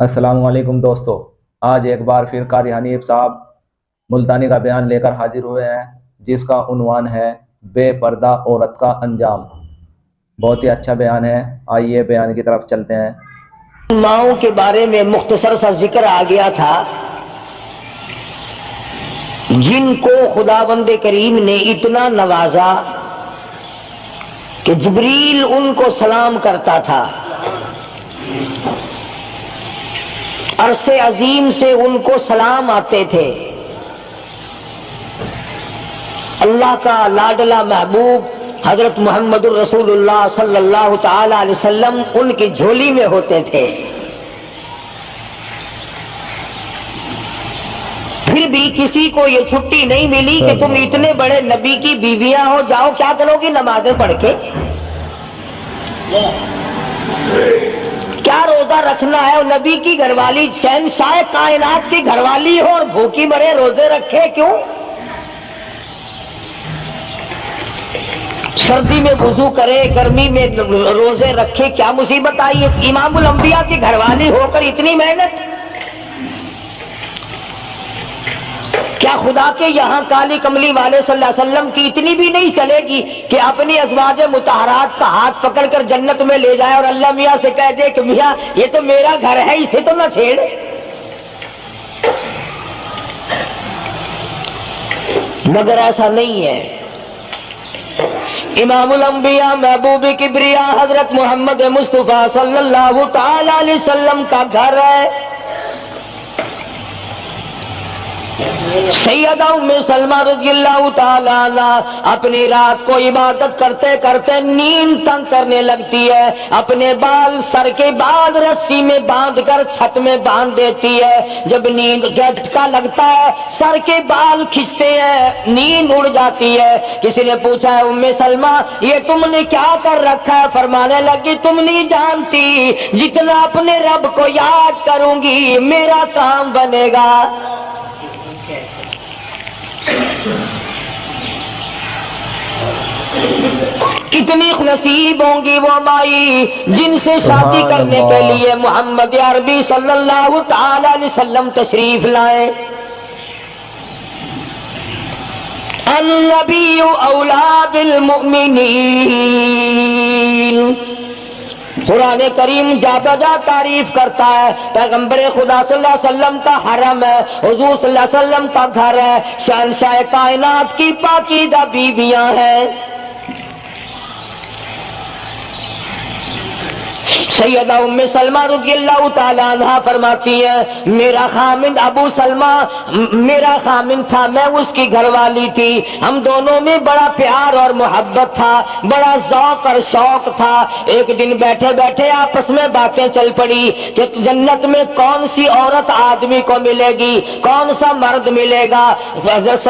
السلام علیکم دوستو، آج ایک بار پھر قاری حنیف صاحب ملتانی کا بیان لے کر حاضر ہوئے ہیں، جس کا عنوان ہے بے پردہ عورت کا انجام۔ بہت ہی اچھا بیان ہے، آئیے بیان کی طرف چلتے ہیں۔ ماؤں کے بارے میں مختصر سا ذکر آ گیا تھا، جن کو خداوند کریم نے اتنا نوازا کہ جبریل ان کو سلام کرتا تھا، عرش عظیم سے ان کو سلام آتے تھے۔ اللہ کا لاڈلا محبوب حضرت محمد الرسول اللہ صلی اللہ تعالی علیہ وسلم ان کی جھولی میں ہوتے تھے، پھر بھی کسی کو یہ چھٹی نہیں ملی کہ تم اتنے بڑے نبی کی بیویاں ہو، جاؤ کیا کرو گی نمازیں پڑھ کے، کیا روزہ رکھنا ہے؟ اور نبی کی گھر والی شہنشاہ کائنات کی گھر والی ہو اور بھوکی مرے روزے رکھے کیوں؟ سردی میں وضو کرے، گرمی میں روزے رکھے، کیا مصیبت آئی ہے؟ امام الانبیاء کی گھر والی ہو کر اتنی محنت، کیا خدا کے یہاں کالی کملی والے صلی اللہ علیہ وسلم کی اتنی بھی نہیں چلے گی کہ اپنی ازواج مطہرات کا ہاتھ پکڑ کر جنت میں لے جائے اور اللہ میاں سے کہہ دے کہ میاں یہ تو میرا گھر ہے، اسے تو نہ چھیڑ؟ مگر ایسا نہیں ہے۔ امام الانبیاء محبوب کبریا حضرت محمد مصطفیٰ صلی اللہ تعالی علیہ وسلم کا گھر ہے۔ سیدہ ام سلمہ رضی اللہ تعالیٰ عنہ اپنی رات کو عبادت کرتے کرتے نیند تنگ کرنے لگتی ہے، اپنے بال سر کے بعد رسی میں باندھ کر چھت میں باندھ دیتی ہے۔ جب نیند جھٹکا لگتا ہے، سر کے بال کھنچتے ہیں، نیند اڑ جاتی ہے۔ کسی نے پوچھا ہے ام سلمہ یہ تم نے کیا کر رکھا ہے؟ فرمانے لگی تم نہیں جانتی، جتنا اپنے رب کو یاد کروں گی میرا کام بنے گا۔ کتنی نصیب ہوں گی وہ مائی جن سے شادی کرنے کے لیے محمد عربی صلی اللہ تعالی علیہ وسلم تشریف لائے۔ النبی اولی بالمؤمنین، قرآن کریم جا بجا تعریف کرتا ہے، پیغمبر خدا صلی اللہ علیہ وسلم کا حرم ہے، حضور صلی اللہ علیہ وسلم کا گھر ہے، شہنشاہ کائنات کی پاکیزہ بیویاں ہیں۔ سیدہ ام سلمہ رضی اللہ تعالیٰ عنہ فرماتی ہے میرا خامند ابو سلمہ میرا خامند تھا، میں اس کی گھر والی تھی، ہم دونوں میں بڑا پیار اور محبت تھا، بڑا ذوق اور شوق تھا۔ ایک دن بیٹھے بیٹھے آپس میں باتیں چل پڑی کہ جنت میں کون سی عورت آدمی کو ملے گی، کون سا مرد ملے گا۔ حضرت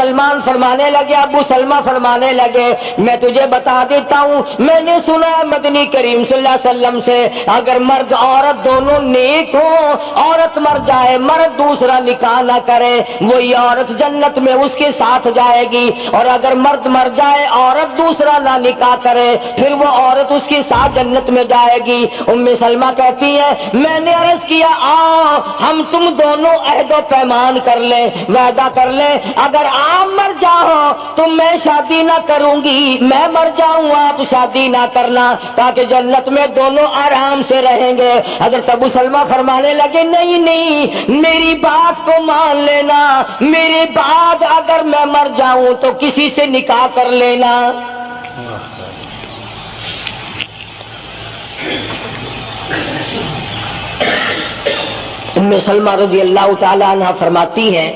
سلمان فرمانے لگے، ابو سلمہ فرمانے لگے میں تجھے بتا دیتا ہوں، میں نے سنا ہے مدنی کریم صلی اللہ علیہ وسلم سے اگر مرد عورت دونوں نیک ہوں، عورت مر جائے مرد دوسرا نکاح نہ کرے، وہی عورت جنت میں اس کے ساتھ جائے گی، اور اگر مرد مر جائے عورت دوسرا نہ نکاح کرے پھر وہ عورت اس کے ساتھ جنت میں جائے گی۔ ام سلمہ کہتی ہے میں نے عرض کیا آؤ ہم تم دونوں عہد و پیمان کر لیں، وعدہ کر لیں، اگر آپ مر جاؤ تو میں شادی نہ کروں گی، میں مر جاؤں آپ شادی نہ کرنا، تاکہ جنت میں دونوں آرام سے رہیں گے۔ حضرت ابو سلمہ فرمانے لگے نہیں نہیں میری بات کو مان لینا، میرے بعد اگر میں مر جاؤں تو کسی سے نکاح کر لینا۔ ام سلمہ رضی اللہ تعالی عنہ فرماتی ہیں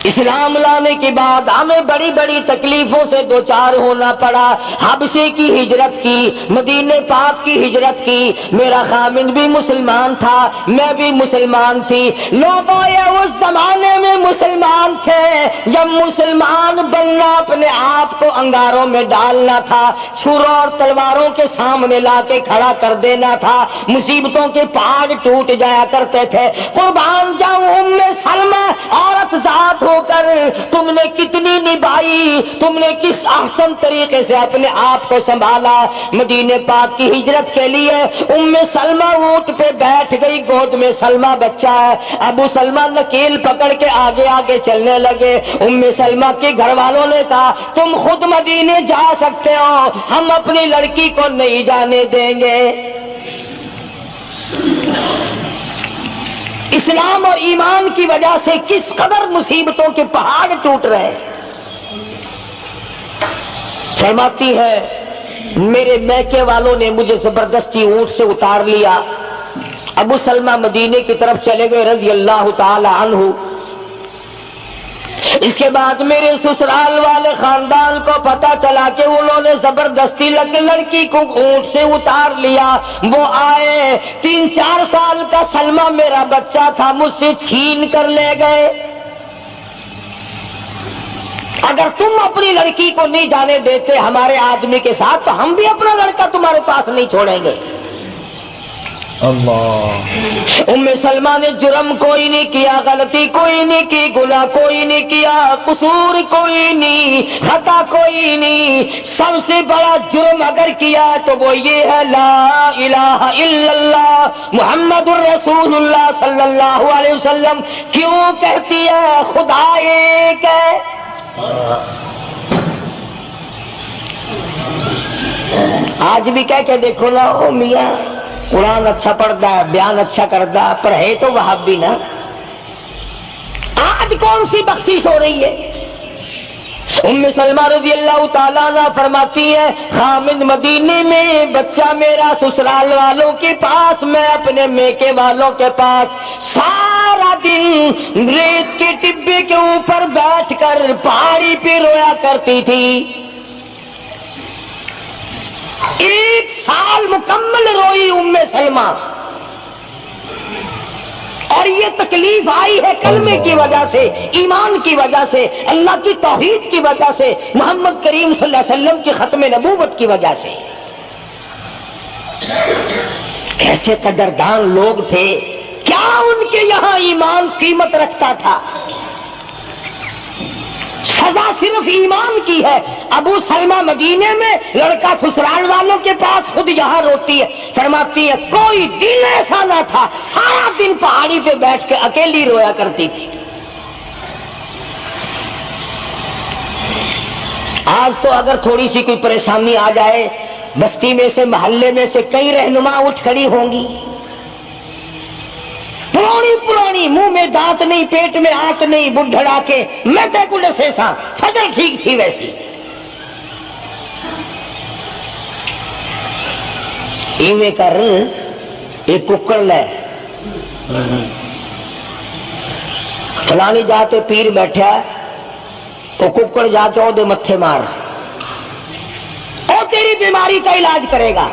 اسلام لانے کے بعد ہمیں بڑی بڑی تکلیفوں سے دوچار ہونا پڑا، حبشے کی ہجرت کی، مدینے پاک کی ہجرت کی، میرا خامند بھی مسلمان تھا، میں بھی مسلمان تھی، لوگوں یہ اس زمانے میں مسلمان تھے جب مسلمان بننا اپنے آپ کو انگاروں میں ڈالنا تھا، چھروں اور تلواروں کے سامنے لا کے کھڑا کر دینا تھا، مصیبتوں کے پہاڑ ٹوٹ جایا کرتے تھے۔ قربان جاؤں ام سلمہ عورت ذات ہو ہو کر تم نے کتنی نبھائی، تم نے کس احسن طریقے سے اپنے آپ کو سنبھالا۔ مدینے پاک کی ہجرت کے لیے ام سلمہ اونٹ پہ بیٹھ گئی، گود میں سلمہ بچہ ہے، ابو سلمہ نکیل پکڑ کے آگے آگے چلنے لگے۔ ام سلمہ کے گھر والوں نے کہا تم خود مدینے جا سکتے ہو، ہم اپنی لڑکی کو نہیں جانے دیں گے۔ اسلام اور ایمان کی وجہ سے کس قدر مصیبتوں کے پہاڑ ٹوٹ رہے۔ فرماتی ہے میرے میکے والوں نے مجھے زبردستی اونٹ سے اتار لیا۔ ابو سلمہ مدینے کی طرف چلے گئے رضی اللہ تعالی عنہ۔ اس کے بعد میرے سسرال والے خاندان کو پتا چلا کہ انہوں نے زبردستی لڑکی کو اونٹ سے اتار لیا۔ وہ آئے، 3-4 سال کا سلمہ میرا بچہ تھا، مجھ سے چھین کر لے گئے۔ اگر تم اپنی لڑکی کو نہیں جانے دیتے ہمارے آدمی کے ساتھ تو ہم بھی اپنا لڑکا تمہارے پاس نہیں چھوڑیں گے۔ اللہ۔ ام سلمہ نے جرم کوئی نہیں کیا، غلطی کوئی نہیں کی، گناہ کوئی نہیں کیا، قصور کوئی نہیں، خطا کوئی نہیں۔ سب سے بڑا جرم اگر کیا تو وہ یہ ہے لا الہ الا اللہ محمد الرسول اللہ صلی اللہ علیہ وسلم۔ کیوں کہتی ہے خدا ایک ہے؟ آج بھی کہہ کے دیکھو نا، او میاں قرآن اچھا پڑھتا ہے، بیان اچھا کرتا ہے، پر ہے تو وہابی نا۔ آج کون سی بخشش ہو رہی ہے؟ ام سلمہ رضی اللہ تعالیٰ عنہ فرماتی ہے خامد مدینے میں، بچہ میرا سسرال والوں کے پاس، میں اپنے میکے والوں کے پاس، سارا دن ریت کے ٹبے کے اوپر بیٹھ کر پہاڑی پہ رویا کرتی تھی۔ 1 سال مکمل روئی ام سلمہ، اور یہ تکلیف آئی ہے کلمے کی وجہ سے، ایمان کی وجہ سے، اللہ کی توحید کی وجہ سے، محمد کریم صلی اللہ علیہ وسلم کی ختم نبوت کی وجہ سے۔ کیسے قدردان لوگ تھے، کیا ان کے یہاں ایمان قیمت رکھتا تھا؟ سزا صرف ایمان کی ہے۔ ابو سلمہ مدینے میں، لڑکا سسرال والوں کے پاس، خود یہاں روتی ہے، فرماتی ہے کوئی دن ایسا نہ تھا، سارا دن پہاڑی پہ بیٹھ کے اکیلی رویا کرتی تھی۔ آج تو اگر تھوڑی سی کوئی پریشانی آ جائے، بستی میں سے، محلے میں سے کئی رہنما اٹھ کھڑی ہوں گی، پرانی منہ میں دانت نہیں، پیٹ میں آنت نہیں، بڑھڑا کے میں تے سے سا فجر ٹھیک تھی ویسی۔ ایویں کر ایک ککڑ لے، فلانی جاتے پیر بیٹھا تو ککڑ جا کے وہ متھے مار، اور تیری بیماری کا علاج کرے گا۔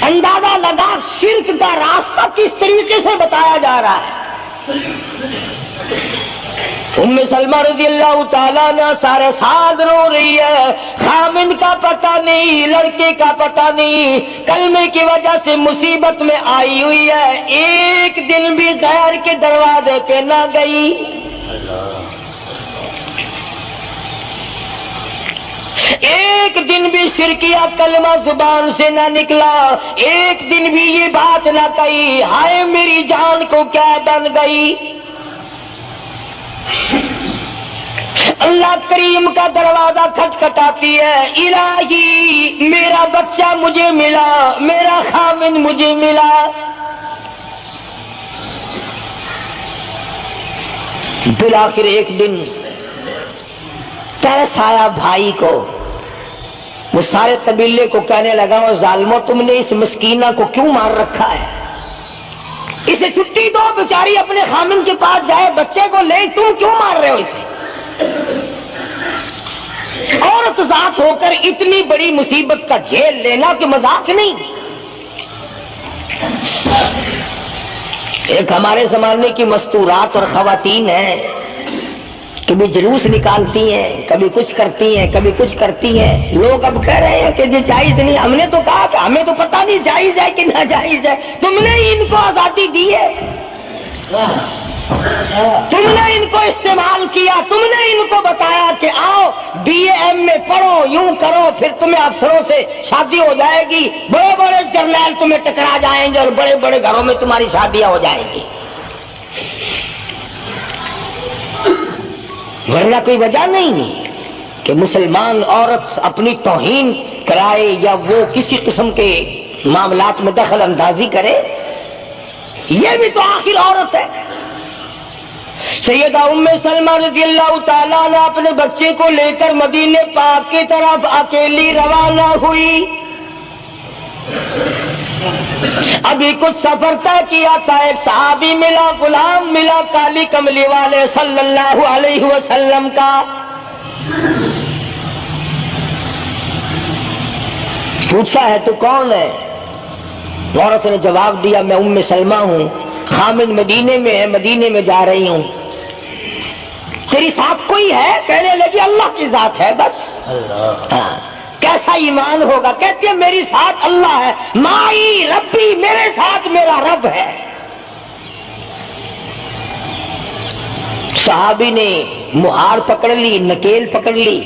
اندازہ لگا شرک کا راستہ کس طریقے سے بتایا جا رہا ہے۔ ام سلمہ رضی اللہ تعالیٰ عنہ سارے ساتھ رو رہی ہے، خامن کا پتہ نہیں، لڑکے کا پتہ نہیں، کلمے کی وجہ سے مصیبت میں آئی ہوئی ہے، ایک دن بھی غیر کے دروازے پہ نہ گئی۔ ایک دن بھی شرکیہ کلمہ زبان سے نہ نکلا، ایک دن بھی یہ بات نہ کہی ہائے میری جان کو کیا بن گئی۔ اللہ کریم کا دروازہ کھٹکھٹاتی ہے، الہی میرا بچہ مجھے ملا، میرا خامن مجھے ملا۔ بالآخر ایک دن ترس آیا بھائی کو، وہ سارے قبیلے کو کہنے لگا وہ ظالمو تم نے اس مسکینہ کو کیوں مار رکھا ہے، اسے چھٹی دو، بیچاری اپنے خامن کے پاس جائے، بچے کو لے، تم کیوں مار رہے ہو اسے؟ عورت ذات ہو کر اتنی بڑی مصیبت کا جھیل لینا کہ مذاق نہیں۔ ایک ہمارے زمانے کی مستورات اور خواتین ہیں، کبھی جلوس نکالتی ہیں، کبھی کچھ کرتی ہیں، کبھی کچھ کرتی ہیں، لوگ اب کہہ رہے ہیں کہ یہ جائز نہیں، ہم نے تو کہا کہ ہمیں تو پتہ نہیں جائز ہے کہ ناجائز ہے، تم نے ان کو آزادی دی ہے۔ تم نے ان کو استعمال کیا, تم نے ان کو بتایا کہ آؤ BA میں پڑھو, یوں کرو, پھر تمہیں افسروں سے شادی ہو جائے گی, بڑے بڑے جرنیل تمہیں ٹکرا جائیں گے اور بڑے بڑے گھروں میں تمہاری شادیاں ہو جائیں گی. ورنہ کوئی وجہ نہیں کہ مسلمان عورت اپنی توہین کرائے یا وہ کسی قسم کے معاملات میں دخل اندازی کرے. یہ بھی تو آخر عورت ہے. سیدہ ام سلمہ رضی اللہ تعالیٰ عنہ اپنے بچے کو لے کر مدینے پاک کی طرف اکیلی روانہ ہوئی. ابھی کچھ سفر طے کیا تھا, ایک صحابی ملا, غلام ملا کالی کملی والے صلی اللہ علیہ وسلم کا. پوچھا ہے تو کون ہے؟ عورت نے جواب دیا میں ام سلمہ ہوں, خامد مدینے میں ہے, مدینے میں جا رہی ہوں. تیری ساتھ کوئی ہے؟ کہنے لگی اللہ کی ذات ہے بس. ہاں, کیسا ایمان ہوگا؟ کہتی ہے میری ساتھ اللہ ہے, مائی ربی, میرے ساتھ میرا رب ہے. صحابی نے مہار پکڑ لی, نکیل پکڑ لی,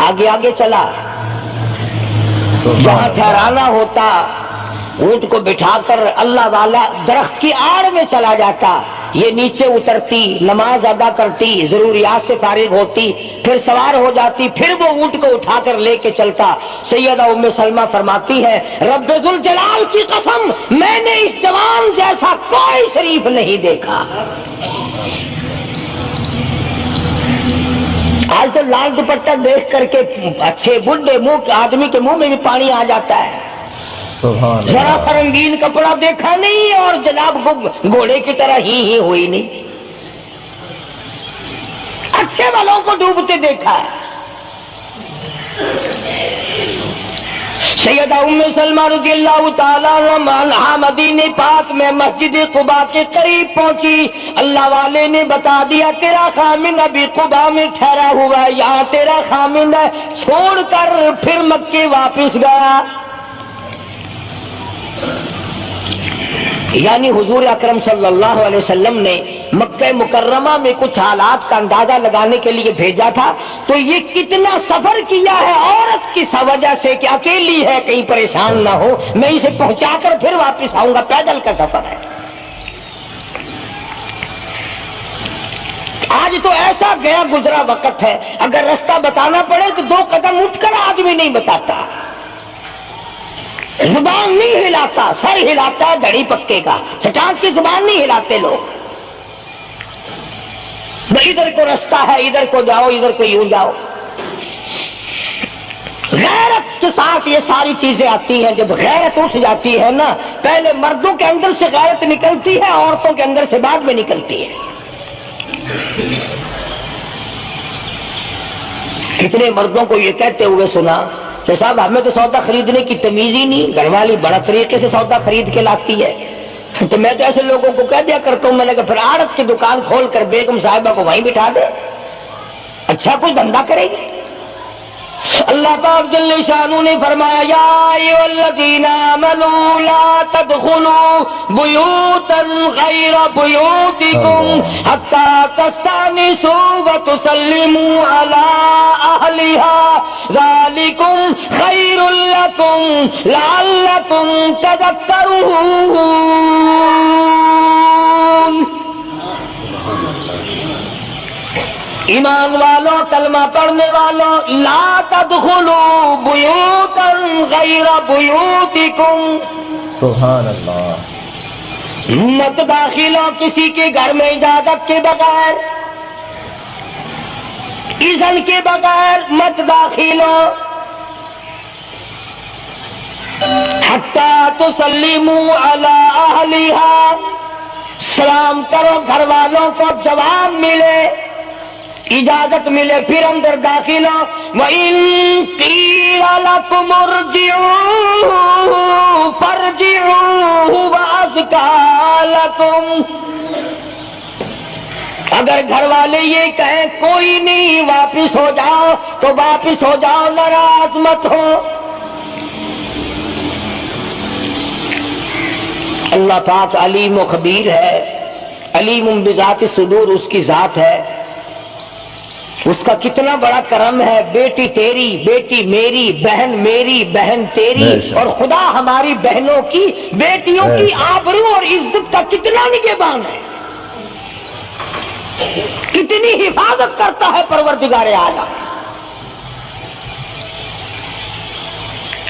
آگے آگے چلا. جہاں ٹھہرانا ہوتا اونٹ کو بٹھا کر اللہ والا درخت کی آڑ میں چلا جاتا, یہ نیچے اترتی, نماز ادا کرتی, ضروریات سے فارغ ہوتی, پھر سوار ہو جاتی, پھر وہ اونٹ کو اٹھا کر لے کے چلتا. سیدہ ام سلمہ فرماتی ہے رب ذوالجلال کی قسم میں نے اس جوان جیسا کوئی شریف نہیں دیکھا. آج تو لال دوپٹہ دیکھ کر کے اچھے بڈھے منہ آدمی کے منہ میں بھی پانی آ جاتا ہے. ذرا سا رنگین کپڑا دیکھا نہیں اور جناب گھوڑے کی طرح ہی ہوئی نہیں. اچھے والوں کو ڈوبتے دیکھا ہے. سیدہ ام سلمہ رضی اللہ تعالیٰ عنہا مدینے پاک میں مسجد قباء کے قریب پہنچی. اللہ والے نے بتا دیا تیرا خامن ابھی قباء میں ٹھہرا ہوا ہے, یہاں تیرا خامن ہے. چھوڑ کر پھر مکے واپس گیا. یعنی حضور اکرم صلی اللہ علیہ وسلم نے مکہ مکرمہ میں کچھ حالات کا اندازہ لگانے کے لیے بھیجا تھا, تو یہ کتنا سفر کیا ہے عورت کی وجہ سے کہ اکیلی ہے, کہیں پریشان نہ ہو, میں اسے پہنچا کر پھر واپس آؤں گا. پیدل کا سفر ہے. آج تو ایسا گیا گزرا وقت ہے, اگر رستہ بتانا پڑے تو 2 قدم اٹھ کر آدمی نہیں بتاتا, زبان نہیں ہلاتا, سر ہلاتا ہے گھڑی پکے کا, چٹان کی زبان نہیں ہلاتے لوگ. ادھر کو رستہ ہے, ادھر کو جاؤ, ادھر کو یوں جاؤ. غیرت کے ساتھ یہ ساری چیزیں آتی ہیں. جب غیرت اٹھ جاتی ہے نا, پہلے مردوں کے اندر سے غیرت نکلتی ہے, عورتوں کے اندر سے بعد میں نکلتی ہے. کتنے مردوں کو یہ کہتے ہوئے سنا کہ صاحب ہمیں تو سودا خریدنے کی تمیز ہی نہیں, گھر والی بڑا طریقے سے سودا خرید کے لاتی ہے. تو میں تو ایسے لوگوں کو کہہ دیا کرتا ہوں, میں نے کہا پھر آڑت کی دکان کھول کر بیگم صاحبہ کو وہیں بٹھا دے, اچھا کچھ دھندا کرے گی. اللہ پاک جل شانہ نے فرمایا یا ایھا الذین آمنوا لا تدخلوا بیوتا غیر بیوتکم حتی تستأنسوا وتسلموا علی اہلها ذالکم خیر لکم لعلکم تذکرون. ایمان والوں, کلمہ پڑھنے والوں, لا تدخلوا بیوتا غیر بیوتکم, سبحان اللہ, مت داخل ہو کسی کے گھر میں اجازت کے بغیر, اذن کے بغیر مت داخل ہو. حتی تسلموا علی اہلها, سلام کرو گھر والوں کو, جواب ملے, اجازت ملے, پھر اندر داخل ہو. وَإِن قِيلَ لَكُمُ ارْجِعُوا فَارْجِعُوا هُوَ أَزْكَىٰ لَكُمْ, اگر گھر والے یہ کہیں کوئی نہیں واپس ہو جاؤ تو واپس ہو جاؤ, ناراض مت ہو. اللہ پاک علیم و خبیر ہے, علیم بذات صدور اس کی ذات ہے، اس کا کتنا بڑا کرم ہے، بیٹی تیری، بیٹی میری، بہن میری، بہن تیری، اور خدا ہماری بہنوں کی، بیٹیوں کی آبرو اور عزت کا کتنا نگہبان ہے، کتنی حفاظت کرتا ہے پروردگار اعلیٰ،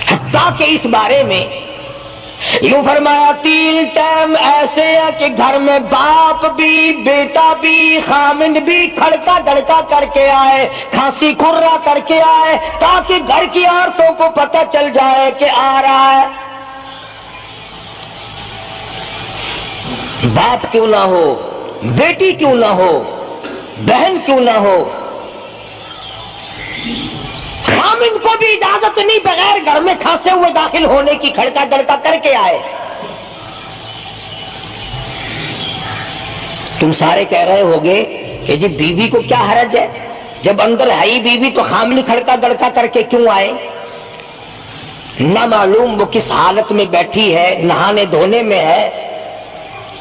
حتیٰ کہ اس بارے میں یوں فرمایا 3 ٹائم ایسے ہے کہ گھر میں باپ بھی، بیٹا بھی، خامند بھی کھڑکا دڑکا کر کے آئے، کھانسی کھرا کر کے آئے، تاکہ گھر کی عورتوں کو پتہ چل جائے کہ آ رہا ہے۔ باپ کیوں نہ ہو، بیٹی کیوں نہ ہو، بہن کیوں نہ ہو، خامند کو بھی اجازت نہیں بغیر گھر میں کھانسے ہوئے داخل ہونے کی، کھڑکا دڑکا کر کے آئے۔ تم سارے کہہ رہے ہوگے کہ جی بیوی کو کیا حرج ہے، جب اندر ہے ہی بیوی تو خامند کھڑکا دڑکا کر کے کیوں آئے؟ نہ معلوم وہ کس حالت میں بیٹھی ہے، نہانے دھونے میں ہے۔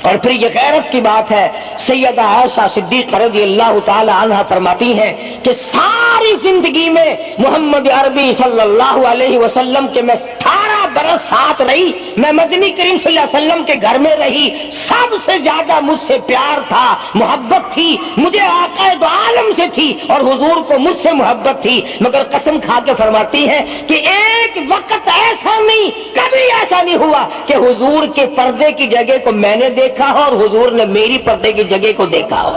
اور پھر یہ غیرت کی بات ہے، سیدہ عائشہ صدیقہ رضی اللہ تعالی عنہ فرماتی ہیں کہ ساری زندگی میں محمد عربی صلی اللہ علیہ وسلم کے میں 18 برس ساتھ رہی، میں مدنی کریم صلی اللہ علیہ وسلم کے گھر میں رہی، سب سے زیادہ مجھ سے پیار تھا، محبت تھی، مجھے آقا دو عالم سے تھی اور حضور کو مجھ سے محبت تھی، مگر قسم کھا کے فرماتی ہیں کہ ایک وقت ایسا نہیں، کبھی ایسا نہیں ہوا کہ حضور کے پردے کی جگہ کو میں نے دیکھا ہو اور حضور نے میری پردے کی جگہ کو دیکھا ہو۔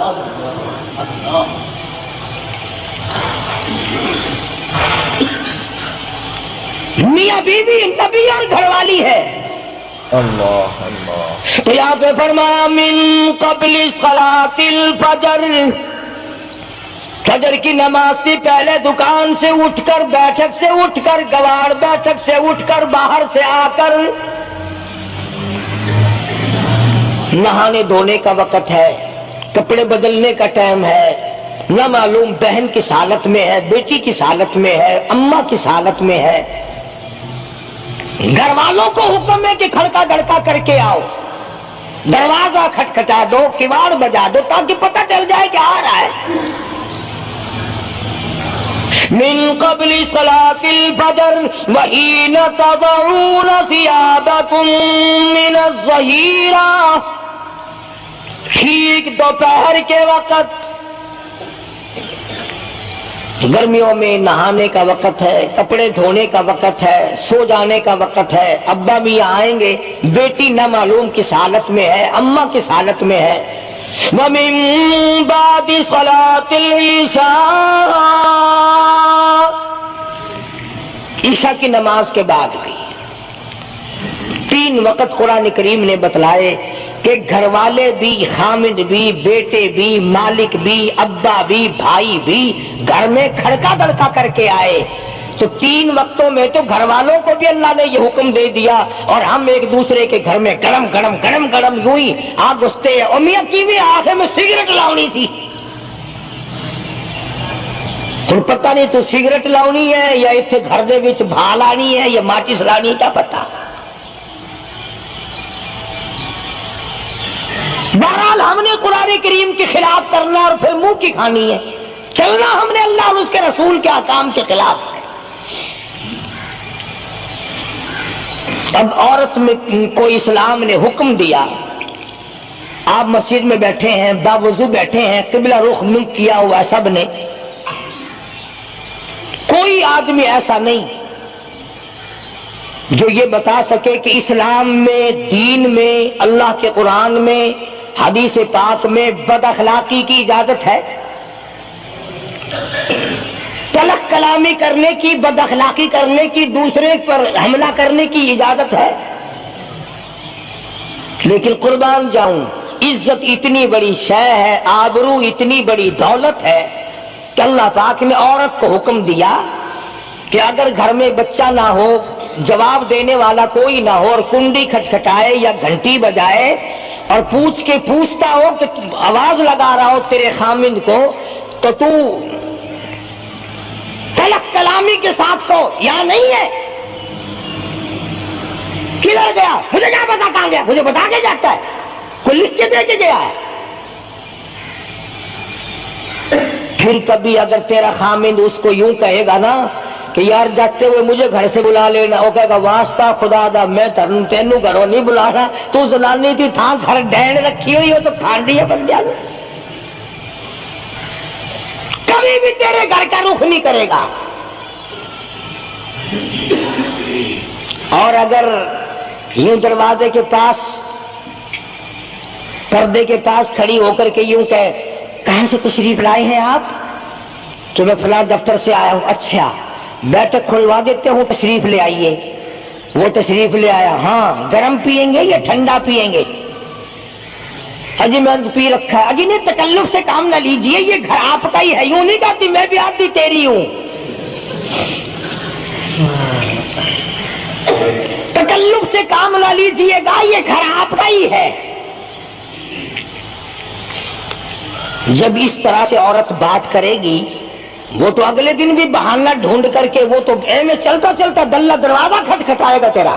میاں بیوی نبی اور گھر والی ہے۔ اللہ اللہ، تو یہاں پہ فرمایا من قبل صلاۃ الفجر، فجر کی نماز سے پہلے دکان سے اٹھ کر، بیٹھک سے اٹھ کر، گوار بیٹھک سے اٹھ کر، باہر سے آ کر نہانے دھونے کا وقت ہے، کپڑے بدلنے کا ٹائم ہے، نہ معلوم بہن کس حالت میں ہے، بیٹی کس حالت میں ہے، اماں کس حالت میں ہے۔ گھر والوں کو حکم ہے کہ کھڑکا دڑکا کر کے آؤ، دروازہ کھٹکھٹا دو، کواڑ بجا دو، تاکہ پتہ چل جائے کہ آ رہا ہے۔ من قبل صلاۃ الفجر وحین تضعون ثیابکم من الظہیرہ، ٹھیک دوپہر کے وقت، گرمیوں میں نہانے کا وقت ہے، کپڑے دھونے کا وقت ہے، سو جانے کا وقت ہے، ابا میاں آئیں گے، بیٹی نہ معلوم کس حالت میں ہے، اماں کس حالت میں ہے۔ وَمِن بَعْدِ صَلَاةِ الْعِشَاءِ، عشاء کی نماز کے بعد بھی 3 وقت قرآن کریم نے بتلائے کہ گھر والے بھی، خامد بھی، بیٹے بھی، مالک بھی، ابا بھی، بھائی بھی گھر میں کھڑکا دڑکا کر کے آئے۔ تو 3 وقتوں میں تو گھر والوں کو بھی اللہ نے یہ حکم دے دیا، اور ہم ایک دوسرے کے گھر میں گرم گرم گرم گرم یوں ہی آگ گھستے ہیں۔ اور میاں کی بھی آنکھیں میں سگریٹ لاؤنی تھی، تو پتہ نہیں تو سگریٹ لاؤنی ہے یا اتنے گھر دے وچ بھا لانی ہے یا ماچس لانی، کیا پتہ۔ بہرحال ہم نے قرآن کریم کے خلاف کرنا اور پھر منہ کی کھانی ہے، چلنا ہم نے اللہ اور اس کے رسول کے احکام کے خلاف ہے۔ اب عورت میں کو اسلام نے حکم دیا، آپ مسجد میں بیٹھے ہیں، باوضو بیٹھے ہیں، قبلہ رخ منہ کیا ہوا سب نے، کوئی آدمی ایسا نہیں جو یہ بتا سکے کہ اسلام میں، دین میں، اللہ کے قرآن میں، حدیث پاک میں بد اخلاقی کی اجازت ہے، تلخ کلامی کرنے کی، بد اخلاقی کرنے کی، دوسرے پر حملہ کرنے کی اجازت ہے۔ لیکن قربان جاؤں، عزت اتنی بڑی شے ہے، آبرو اتنی بڑی دولت ہے کہ اللہ پاک نے عورت کو حکم دیا کہ اگر گھر میں بچہ نہ ہو، جواب دینے والا کوئی نہ ہو، اور کنڈی کھٹکھٹائے یا گھنٹی بجائے اور پوچھتا ہو کہ آواز لگا رہا ہو تیرے خامند کو، تو تو تلخ کلامی کے ساتھ کو یہاں نہیں ہے، کدھر گیا، مجھے کیا پتا کہاں گیا، مجھے بتا کے جاتا ہے، کوئی لکھ کے دے کے گیا ہے، پھر کبھی اگر تیرا خامند اس کو یوں کہے گا نا کہ یار جاتے ہوئے مجھے گھر سے بلا لینا، وہ کہے گا واسطہ خدا دا میں تینوں گھروں نہیں بلا رہا، تو زنانی تھی تھا گھر ڈین رکھی ہوئی ہو تو کھانڈی ہے بن جائے، کبھی بھی تیرے گھر کا رخ نہیں کرے گا۔ اور اگر یوں دروازے کے پاس پردے کے پاس کھڑی ہو کر کے یوں کہاں سے تشریف لائے ہیں آپ؟ تو میں فلاں دفتر سے آیا ہوں۔ اچھا بیٹھک کھلوا دیتے ہوں، تشریف لے آئیے۔ وہ تشریف لے آیا، ہاں گرم پیئیں گے یا ٹھنڈا پیئیں گے؟ اجی میں پی رکھا ہے۔ اجی نہیں، تکلف سے کام نہ لیجئے، یہ گھر آپ کا ہی ہے، یوں نہیں کہتی میں بھی آتی تیری ہوں۔ تکلف سے کام نہ لیجئے گا، یہ گھر آپ کا ہی ہے۔ جب اس طرح سے عورت بات کرے گی، وہ تو اگلے دن بھی بہانہ ڈھونڈ کر کے وہ تو میں چلتا چلتا دلہ دروازہ کھٹکھٹائے گا تیرا۔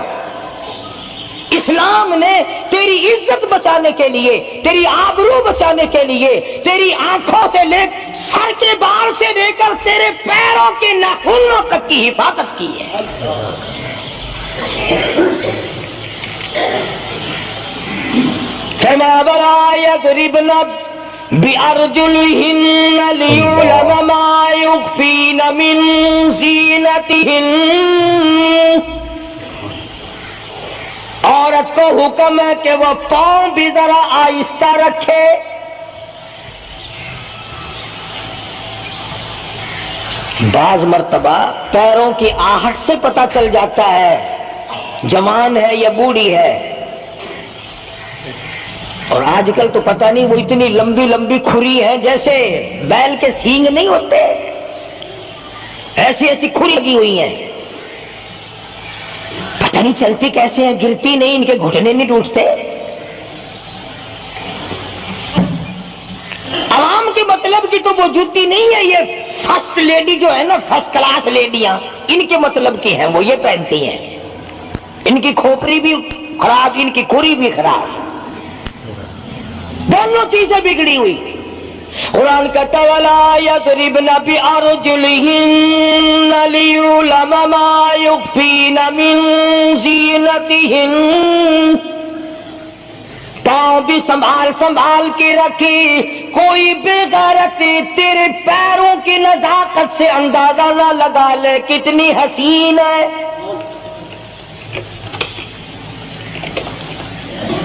اسلام نے تیری عزت بچانے کے لیے، تیری آبرو بچانے کے لیے، تیری آنکھوں سے لے سر کے بال سے لے کر تیرے پیروں کے ناخنوں تک کی حفاظت کی ہے۔ فرمایا وَلَا يَضْرِبْنَ بِأَرْجُلِهِنَّ لِيُعْلَمَ مَا يُخْفِينَ مِنْ زِينَتِهِنَّ۔ عورت کو حکم ہے کہ وہ پاؤں بھی ذرا آہستہ رکھے۔ بعض مرتبہ پیروں کی آہٹ سے پتہ چل جاتا ہے جوان ہے یا بوڑھی ہے۔ اور آج کل تو پتہ نہیں، وہ اتنی لمبی لمبی کھری ہیں جیسے بیل کے سینگ نہیں ہوتے، ایسی ایسی کھری لگی ہوئی ہیں، پتہ نہیں چلتی کیسے ہیں، گرتی نہیں، ان کے گھٹنے نہیں ٹوٹتے۔ عوام کے مطلب کی تو وہ جوتی نہیں ہے، یہ فرسٹ لیڈی جو ہے نا، فرسٹ کلاس لیڈیاں، ان کے مطلب کی ہیں، وہ یہ پہنتی ہیں۔ ان کی کھوپڑی بھی خراب، ان کی کھری بھی خراب، دونوں چیزیں بگڑی ہوئی۔ قرآن کہتا وَلَا يَضْرِبْنَ بِأَرْجُلِهِنَّ لِيُعْلَمَ مَا يُخْفِينَ مِنْ زِينَتِهِنَّ۔ پاؤں بھی سنبھال کے رکھی، کوئی بے غیرت تیرے پیروں کی نزاکت سے اندازہ نہ لگا لے کتنی حسین ہے۔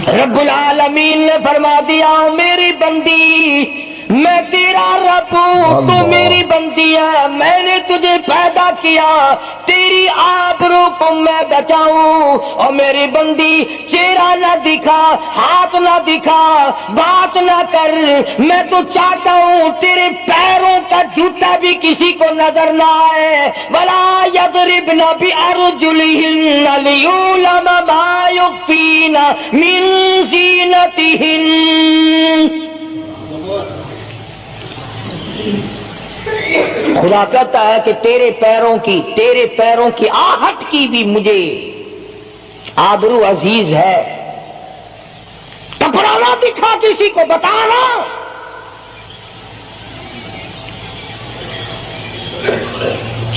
رب العالمین نے فرما دیا میری بندی، میں تیرا رب ہوں، تو میری بندی ہے، میں نے تجھے پیدا کیا تیری آبرو کو میں بچاؤں۔ اور میری بندی چہرہ نہ دکھا، ہاتھ نہ دکھا، بات نہ کر، میں تو چاہتا ہوں تیرے پیروں کا جوتا بھی کسی کو نظر نہ آئے۔ وَلَا يَضْرِبْنَ بِأَرْجُلِهِنَّ لِيُعْلَمَ مَا يُخْفِينَ مِنْ زِينَتِهِنَّ۔ خدا کہتا ہے کہ تیرے پیروں کی آہٹ کی بھی مجھے آبرو عزیز ہے۔ کپڑا نہ دکھا کسی کو، بتانا۔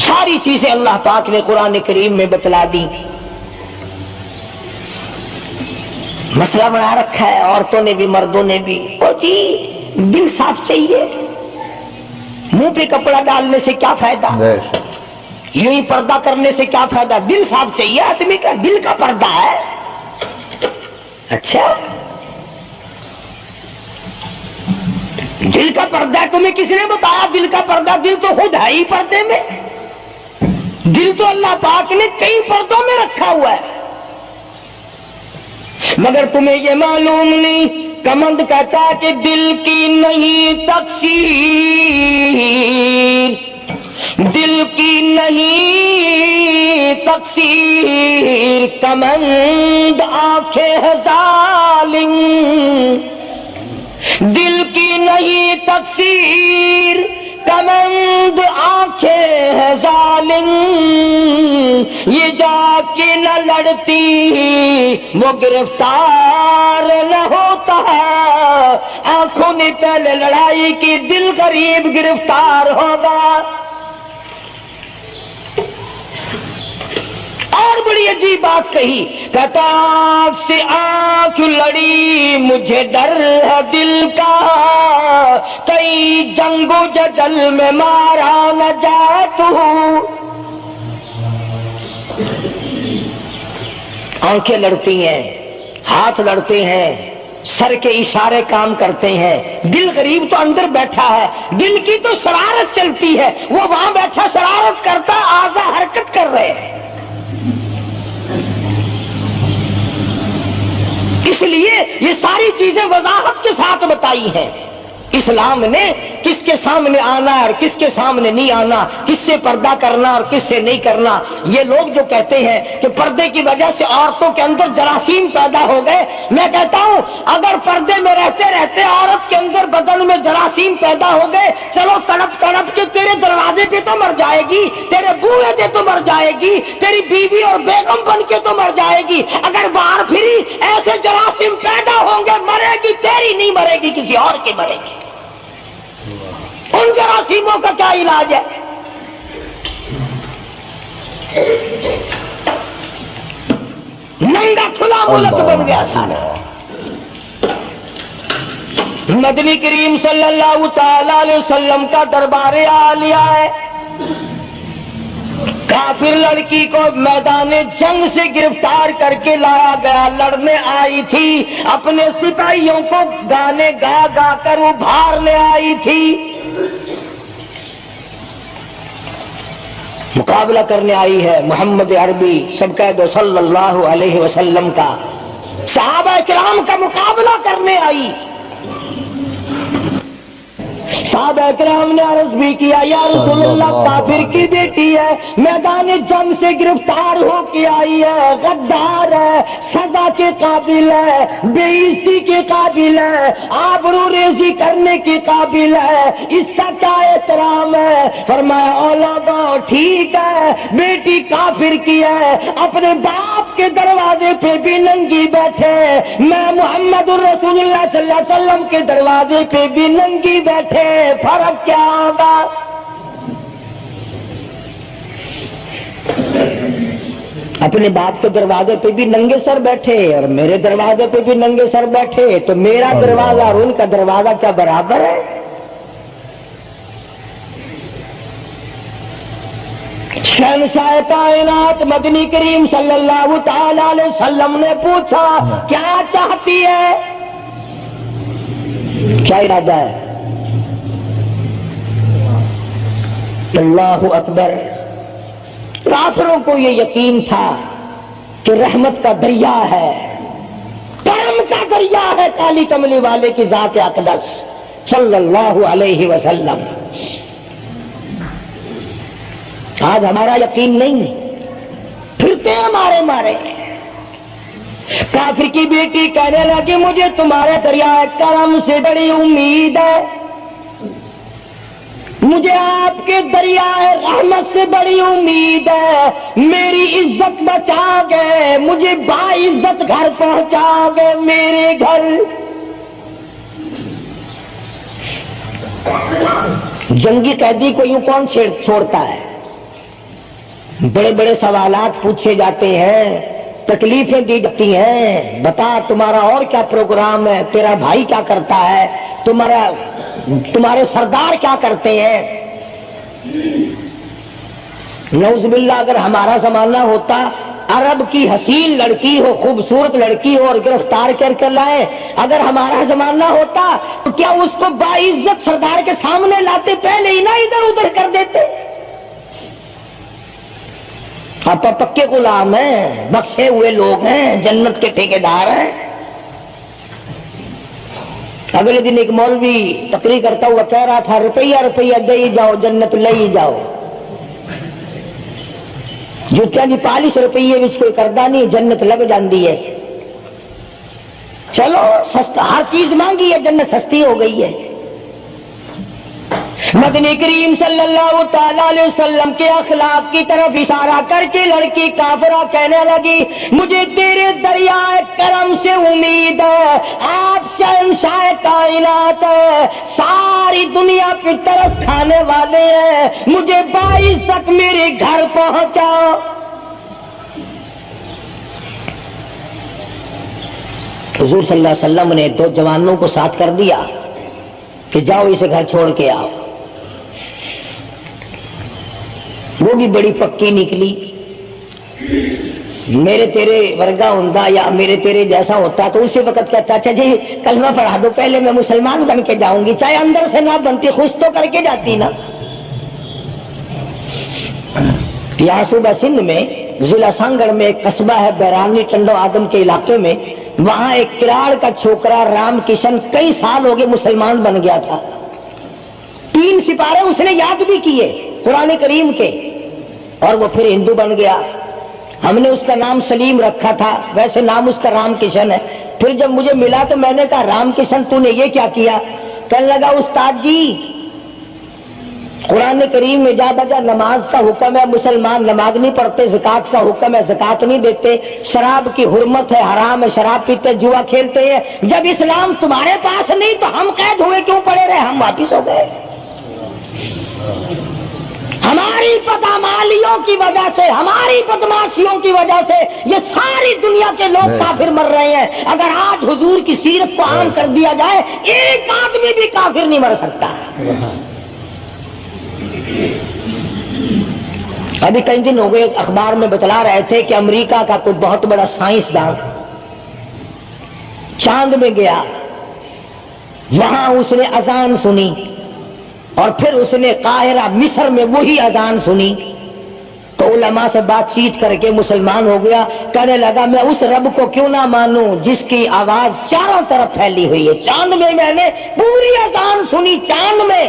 ساری چیزیں اللہ پاک نے قرآن کریم میں بتلا دی۔ مسئلہ بنا رکھا ہے عورتوں نے بھی مردوں نے بھی، او جی دل صاف چاہیے، منہ پہ کپڑا ڈالنے سے کیا فائدہ، یوں ہی پردہ کرنے سے کیا فائدہ، دل صاف چاہیے، آدمی کا دل کا پردہ ہے۔ اچھا دل کا پردہ تمہیں کس نے بتایا؟ دل کا پردہ دل تو خود ہے ہی پردے میں، دل تو اللہ پاک نے کئی پردوں میں رکھا ہوا ہے، مگر تمہیں یہ معلوم نہیں۔ کمند کہتا ہے کہ دل کی نہیں تقصیر، دل کی نہیں تقصیر، کمند آنکھیں ہے ظالم، دل کی نہیں تقصیر، کمند آنکھیں ہے ظالم، یہ جا کے نہ لڑتی وہ گرفتار نہ ہوتا، آنکھوں نے پہلے لڑائی کی، دل غریب گرفتار ہوگا۔ اور بڑی عجیب بات کہی، کہتا آنکھ سے آنکھ لڑی مجھے ڈر ہے دل کا، کئی جنگ و جدل میں مارا نہ جائے تو۔ آنکھیں لڑتی ہیں، ہاتھ لڑتے ہیں، سر کے اشارے کام کرتے ہیں، دل غریب تو اندر بیٹھا ہے، دل کی تو شرارت چلتی ہے، وہ وہاں بیٹھا شرارت کرتا، اعضاء حرکت کر رہے ہیں۔ اس لیے یہ ساری چیزیں وضاحت کے ساتھ بتائی ہیں۔ اسلام نے کس کے سامنے آنا اور کس کے سامنے نہیں آنا، کس سے پردہ کرنا اور کس سے نہیں کرنا۔ یہ لوگ جو کہتے ہیں کہ پردے کی وجہ سے عورتوں کے اندر جراثیم پیدا ہو گئے، میں کہتا ہوں اگر پردے میں رہتے رہتے عورت کے اندر بدن میں جراثیم پیدا ہو گئے، چلو تڑپ تڑپ کے تیرے دروازے پہ تو مر جائے گی، تیرے بوئے پہ تو مر جائے گی، تیری بیوی اور بیگم بن کے تو مر جائے گی۔ اگر باہر پھری ایسے جراثیم پیدا ہوں گے، مرے گی تیری نہیں مرے گی، کسی اور کی مرے گی۔ ان جراثیموں کا کیا علاج ہے؟ ننگا کھلا ملک بن گیا سارا۔ مدنی کریم صلی اللہ تعالی علیہ وسلم کا دربار عالیہ ہے۔ کافر لڑکی کو میدان جنگ سے گرفتار کر کے لایا گیا، لڑنے آئی تھی، اپنے سپاہیوں کو گانے گا گا کر ابھارنے آئی تھی، مقابلہ کرنے آئی ہے محمد عربی سب کہہ دو صلی اللہ علیہ وسلم کا، صحابہ کرام کا مقابلہ کرنے آئی۔ صحابہ کرام نے عرض بھی کیا، یا رسول اللہ کافر کی بیٹی ہے، میدان جنگ سے گرفتار ہو کے آئی ہے، غدار ہے، سزا کے قابل ہے، بے عزتی کے قابل ہے، آبرو ریزی کرنے کے قابل ہے، اس کا کیا احترام ہے؟ فرمایا اولادو ٹھیک ہے، بیٹی کافر کی ہے، اپنے باپ کے دروازے پہ بھی ننگی بیٹھے، میں محمد الرسول اللہ صلی اللہ علیہ وسلم کے دروازے پہ بھی ننگی بیٹھے، فرق کیا ہوگا؟ اپنے باپ کے دروازے پہ بھی ننگے سر بیٹھے اور میرے دروازے پہ بھی ننگے سر بیٹھے، تو میرا دروازہ اور ان کا دروازہ کیا برابر ہے؟ شہنشاہ کائنات مدنی کریم صلی اللہ تعالی علیہ وسلم نے پوچھا کیا چاہتی ہے؟ کیا ارادہ ہے؟ اللہ اکبر۔ کافروں کو یہ یقین تھا کہ رحمت کا دریا ہے، کرم کا دریا ہے کالی کملی والے کی ذات اقدس صلی اللہ علیہ وسلم۔ آج ہمارا یقین نہیں، پھرتے ہمارے مارے۔ کافر کی بیٹی کہنے لگی مجھے تمہارے دریائے کرم سے بڑی امید ہے، مجھے آپ کے دریائے رحمت سے بڑی امید ہے، میری عزت بچا گئے، مجھے باعزت گھر پہنچا گئے، میرے گھر۔ جنگی قیدی کو یوں کون چھوڑتا ہے؟ بڑے بڑے سوالات پوچھے جاتے ہیں، تکلیفیں دی جاتی ہیں، بتا تمہارا اور کیا پروگرام ہے، تیرا بھائی کیا کرتا ہے، تمہارے سردار کیا کرتے ہیں۔ نعوذ باللہ اگر ہمارا زمانہ ہوتا، عرب کی حسین لڑکی ہو، خوبصورت لڑکی ہو اور گرفتار کر کے لائے، اگر ہمارا زمانہ ہوتا تو کیا اس کو باعزت سردار کے سامنے لاتے، پہلے ہی نہ ادھر ادھر کر دیتے؟ آپ پکے غلام ہیں، بخشے ہوئے لوگ ہیں، جنت کے ٹھیکیدار ہیں۔ اگلے دن ایک مولوی تقریر کرتا ہوا کہہ رہا تھا روپیہ روپیہ دے جاؤ جنت لے جاؤ، جو کیا جی 40 روپیے بھی کوئی کردہ نہیں، جنت لگ جاندی ہے۔ چلو سستا، ہر چیز مانگی ہے، جنت سستی ہو گئی ہے۔ مدنی کریم صلی اللہ تعالی علیہ وسلم کے اخلاق کی طرف اشارہ کر کے لڑکی کافرہ کہنے لگی مجھے تیرے دریائے کرم سے امید ہے، آپ شہنشاہ کائنات ہے، ساری دنیا پہ ترس کھانے والے ہیں، مجھے 22 تک میرے گھر پہنچاؤ۔ حضور صلی اللہ علیہ وسلم نے 2 جوانوں کو ساتھ کر دیا کہ جاؤ اسے گھر چھوڑ کے آؤ۔ وہ بھی بڑی پکی نکلی، میرے تیرے ورگا ہوندا یا میرے تیرے جیسا ہوتا تو اسی وقت کہتا اچھا جی کلمہ پڑھا دو، پہلے میں مسلمان بن کے جاؤں گی، چاہے اندر سے نہ بنتی خوش تو کر کے جاتی نا۔ یہاں صوبہ سندھ میں ضلع سانگڑ میں ایک قصبہ ہے بیرانی ٹنڈو آدم کے علاقے میں، وہاں ایک کراڑ کا چھوکرا رام کشن کئی سال ہو گئے مسلمان بن گیا تھا، 3 سپارے اس نے یاد بھی کیے قرآن کریم کے، اور وہ پھر ہندو بن گیا۔ ہم نے اس کا نام سلیم رکھا تھا، ویسے نام اس کا رام کشن ہے۔ پھر جب مجھے ملا تو میں نے کہا رام کشن تو نے یہ کیا کیا؟ کہنے لگا استاد جی قرآن کریم میں جا بجا نماز کا حکم ہے، مسلمان نماز نہیں پڑھتے، زکات کا حکم ہے زکات نہیں دیتے، شراب کی حرمت ہے حرام ہے، شراب پیتے جوا کھیلتے ہیں، جب اسلام تمہارے پاس نہیں تو ہم قید ہوئے کیوں پڑے رہے؟ ہم واپس ہو گئے۔ ہماری بدعمالیوں کی وجہ سے، ہماری بدماشیوں کی وجہ سے یہ ساری دنیا کے لوگ کافر مر رہے ہیں۔ اگر آج حضور کی سیرت کو عام کر دیا جائے ایک آدمی بھی کافر نہیں مر سکتا۔ ابھی کئی دن ہو گئے اخبار میں بتلا رہے تھے کہ امریکہ کا کوئی بہت بڑا سائنسدان چاند میں گیا، وہاں اس نے اذان سنی اور پھر اس نے قاہرہ مصر میں وہی اذان سنی تو علماء سے بات چیت کر کے مسلمان ہو گیا۔ کہنے لگا میں اس رب کو کیوں نہ مانوں جس کی آواز چاروں طرف پھیلی ہوئی ہے، چاند میں نے پوری اذان سنی، چاند میں۔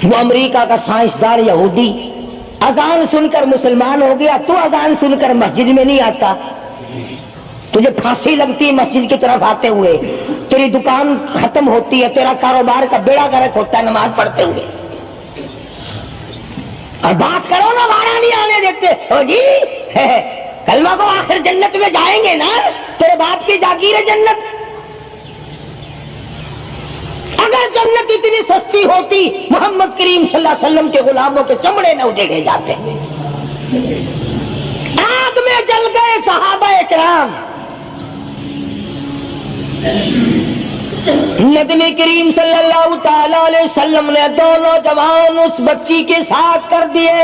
وہ امریکہ کا سائنسدان یہودی اذان سن کر مسلمان ہو گیا، تو اذان سن کر مسجد میں نہیں آتا، تجھے پھانسی لگتی ہے مسجد کی طرف آتے ہوئے، تیری دکان ختم ہوتی ہے، تیرا کاروبار کا بیڑا گرک ہوتا ہے نماز پڑھتے ہوئے، اور بات کرو نا وارا نہیں آنے دیتے ہو جی کلمہ کو آخر جنت میں جائیں گے نا، تیرے باپ کی جاگیر ہے جنت۔ اگر جنت اتنی سستی ہوتی محمد کریم صلی اللہ علیہ وسلم کے غلاموں کے چمڑے نہ اجڑے جاتے، آگ میں جل گئے صحابہ کرام۔ نبی کریم صلی اللہ تعالی علیہ وسلم نے 2 نوجوان اس بچی کے ساتھ کر دیے۔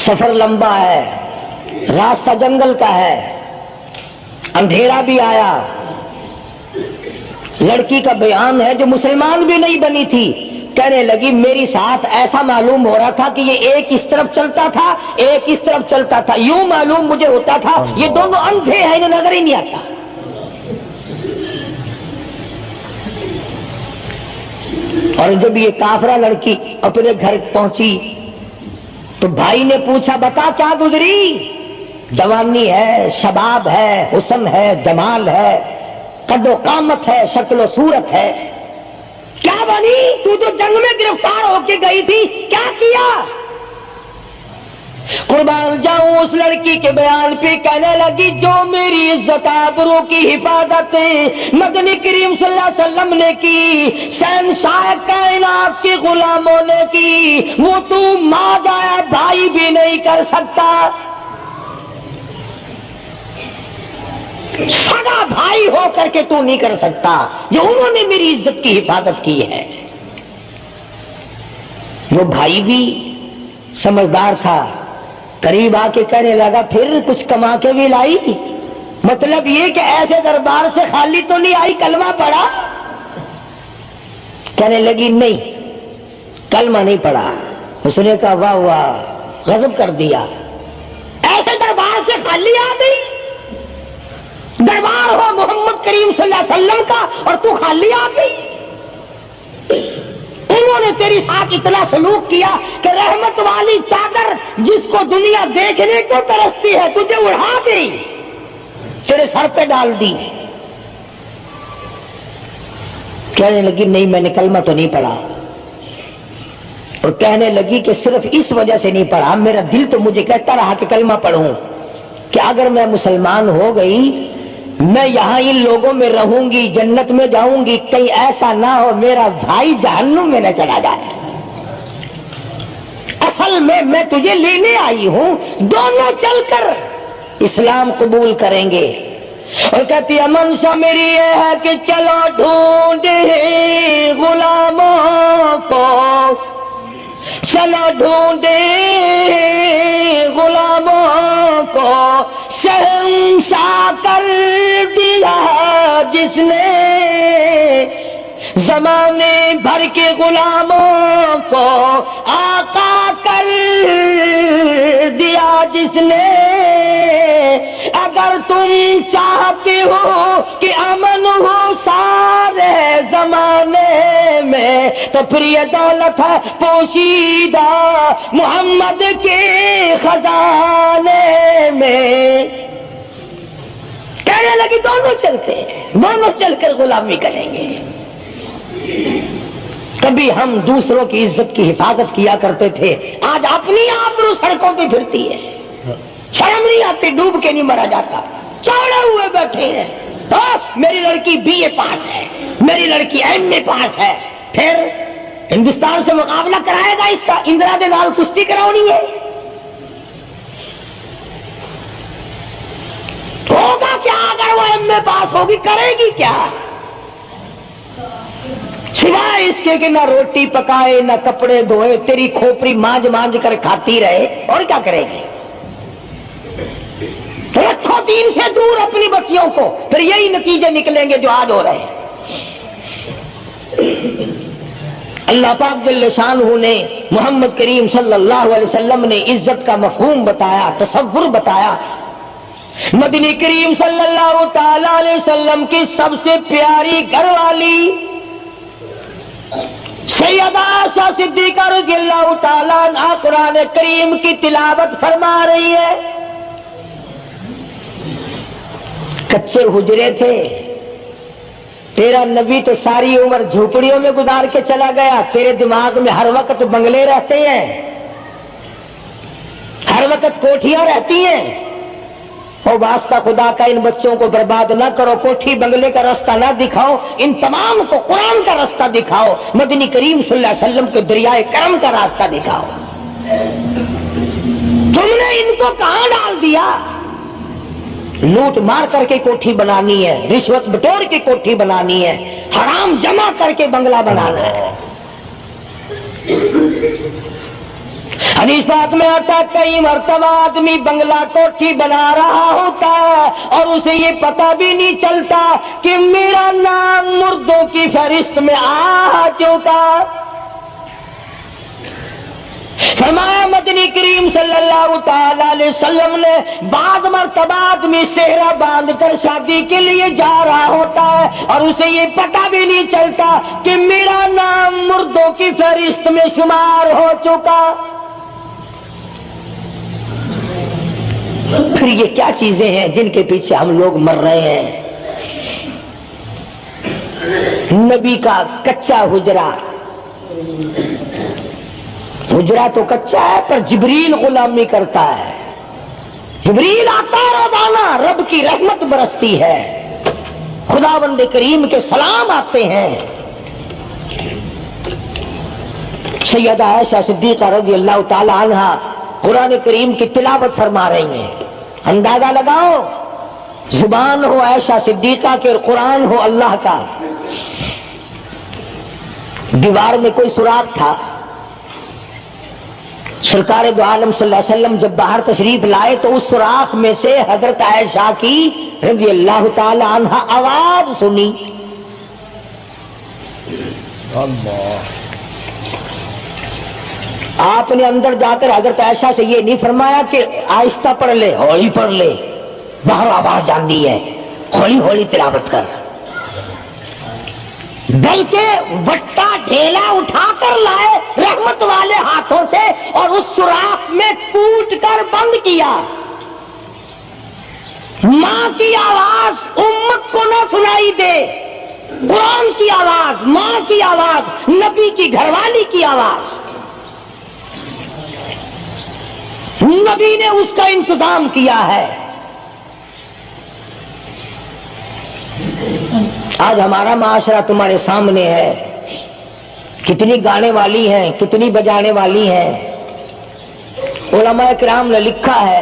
سفر لمبا ہے، راستہ جنگل کا ہے، اندھیرا بھی آیا۔ لڑکی کا بیان ہے جو مسلمان بھی نہیں بنی تھی، کہنے لگی میری ساتھ ایسا معلوم ہو رہا تھا کہ یہ ایک اس طرف چلتا تھا ایک اس طرف چلتا تھا، یوں معلوم مجھے ہوتا تھا یہ دونوں اندھے ہیں، انہیں نظر ہی نہیں آتا۔ اور جب یہ کافرہ لڑکی اپنے گھر پہنچی تو بھائی نے پوچھا بتا کیا گزری؟ جوانی ہے، شباب ہے، حسن ہے، جمال ہے، قد و قامت ہے، شکل و صورت ہے، کیا بنی؟ تو جو جنگ میں گرفتار ہو کے گئی تھی کیا کیا؟ قربان جاؤں اس لڑکی کے بیان پہ کہنے لگی جو میری عزت آبرو کی حفاظت مدنی کریم صلی اللہ علیہ وسلم نے کی، شہنشاہ کائنات کے غلاموں نے کی، وہ تو ماں جایا بھائی بھی نہیں کر سکتا، سگا بھائی ہو کر کے تو نہیں کر سکتا، جو انہوں نے میری عزت کی حفاظت کی ہے۔ وہ بھائی بھی سمجھدار تھا، قریب آ کے کہنے لگا پھر کچھ کما کے بھی لائی؟ مطلب یہ کہ ایسے دربار سے خالی تو نہیں آئی، کلمہ پڑھا؟ کہنے لگی نہیں کلمہ نہیں پڑھا۔ اس نے کہا واہ واہ، غضب کر دیا، ایسے دربار سے خالی آ گئی؟ دربار ہو محمد کریم صلی اللہ علیہ وسلم کا اور تو خالی آ گئی؟ انہوں نے تیری ساتھ اتنا سلوک کیا کہ رحمت والی چادر جس کو دنیا دیکھنے کو ترستی ہے تجھے اڑا دی، تیرے سر پہ ڈال دی۔ کہنے لگی نہیں میں نے کلمہ تو نہیں پڑھا۔ اور کہنے لگی کہ صرف اس وجہ سے نہیں پڑھا، میرا دل تو مجھے کہتا رہا کہ کلمہ پڑھوں، کہ اگر میں مسلمان ہو گئی میں یہاں ان لوگوں میں رہوں گی، جنت میں جاؤں گی، کہیں ایسا نہ ہو میرا بھائی جہنم میں نہ چلا جائے۔ اصل میں تجھے لینے آئی ہوں، دونوں چل کر اسلام قبول کریں گے۔ اور کہتی ہے منشا میری یہ ہے کہ چلو ڈھونڈے غلاموں کو، چلو ڈھونڈے غلاموں کو، شہنشاہ کر دیا جس نے زمانے بھر کے غلاموں کو، آقا کر دیا جس نے۔ اگر تم چاہتے ہو کہ امن ہو سارے زمانے میں تو پھر یہ دولت ہے پوشیدہ محمد کے خزانے میں۔ کہنے لگی دونوں چلتے ہیں، دونوں چل کر غلامی کریں گے۔ کبھی ہم دوسروں کی عزت کی حفاظت کیا کرتے تھے، آج اپنی آبرو سڑکوں پہ پھرتی ہے، شرم نہیں آتی، ڈوب کے نہیں مرا جاتا، چوڑے ہوئے بیٹھے ہیں۔ میری لڑکی BA پاس ہے، میری لڑکی MA پاس ہے، پھر ہندوستان سے مقابلہ کرائے گا اس کا، اندرا دے نال کشتی کراؤنی ہے، ہوگا کیا اگر وہ MA پاس ہوگی، کرے گی کیا؟ سوائے اس کے کہ نہ روٹی پکائے نہ کپڑے دھوئے، تیری کھوپڑی مانج مانج کر کھاتی رہے، اور کیا کرے گی؟ رکھو دین سے دور اپنی بچیوں کو، پھر یہی نتیجے نکلیں گے جو آج ہو رہے ہیں۔ اللہ پاک جل شانہ نے محمد کریم صلی اللہ علیہ وسلم نے عزت کا مفہوم بتایا، تصور بتایا۔ مدنی کریم صلی اللہ تعالی علیہ وسلم کی سب سے پیاری گھر والی سیدہ عائشہ صدیقہ رضی اللہ تعالیٰ عنہ قرآن کریم کی تلاوت فرما رہی ہے۔ کچے حجرے تھے، تیرا نبی تو ساری عمر جھوپڑیوں میں گزار کے چلا گیا، تیرے دماغ میں ہر وقت بنگلے رہتے ہیں، ہر وقت کوٹھیاں رہتی ہیں۔ اور واسطہ خدا کا ان بچوں کو برباد نہ کرو، کوٹھی بنگلے کا راستہ نہ دکھاؤ، ان تمام کو قرآن کا راستہ دکھاؤ، مدنی کریم صلی اللہ علیہ وسلم کے دریائے کرم کا راستہ دکھاؤ۔ تم نے ان کو کہاں ڈال دیا؟ لوٹ مار کر کے کوٹھی بنانی ہے، رشوت بٹور کے کوٹھی بنانی ہے، حرام جمع کر کے بنگلہ بنانا ہے۔ حدیث پاک میں آتا ہے کئی مرتبہ آدمی بنگلہ کوٹھی بنا رہا ہوتا ہے اور اسے یہ پتہ بھی نہیں چلتا کہ میرا نام مردوں کی فہرست میں آ چکا۔ فرمایا مدنی کریم صلی اللہ تعالی علیہ وسلم نے بعض مرتبہ آدمی صحرا باندھ کر شادی کے لیے جا رہا ہوتا ہے اور اسے یہ پتہ بھی نہیں چلتا کہ میرا نام مردوں کی فہرست میں شمار ہو چکا۔ پھر یہ کیا چیزیں ہیں جن کے پیچھے ہم لوگ مر رہے ہیں؟ نبی کا کچا حجرہ، حجرہ تو کچا ہے پر جبریل غلامی کرتا ہے، جبریل آتا ہے روزانہ، رب کی رحمت برستی ہے، خداوند کریم کے سلام آتے ہیں۔ سیدہ عائشہ صدیقہ رضی اللہ تعالی عنہا قرآن کریم کی تلاوت فرما رہی ہیں۔ اندازہ لگاؤ، زبان ہو عائشہ صدیقہ کے اور قرآن ہو اللہ کا۔ دیوار میں کوئی سوراخ تھا، سرکار دو عالم صلی اللہ علیہ وسلم جب باہر تشریف لائے تو اس سوراخ میں سے حضرت عائشہ کی رضی اللہ تعالی عنہا آواز سنی۔ آپ نے اندر جا کر حضرت عائشہ سے یہ نہیں فرمایا کہ آہستہ پڑھ لے، ہولی پڑھ لے، باہر آواز جاندی ہے، ہولی ہولی تلاوت کر، بلکہ وٹا ڈھیلا اٹھا کر لائے رحمت والے ہاتھوں سے اور اس سوراخ میں کوٹ کر بند کیا۔ ماں کی آواز امت کو نہ سنائی دے، قرآن کی آواز، ماں کی آواز، نبی کی گھر والی کی آواز۔ نبی نے اس کا انتظام کیا ہے. آج ہمارا معاشرہ تمہارے سامنے ہے، کتنی گانے والی ہیں، کتنی بجانے والی ہیں. علماء کرام نے لکھا ہے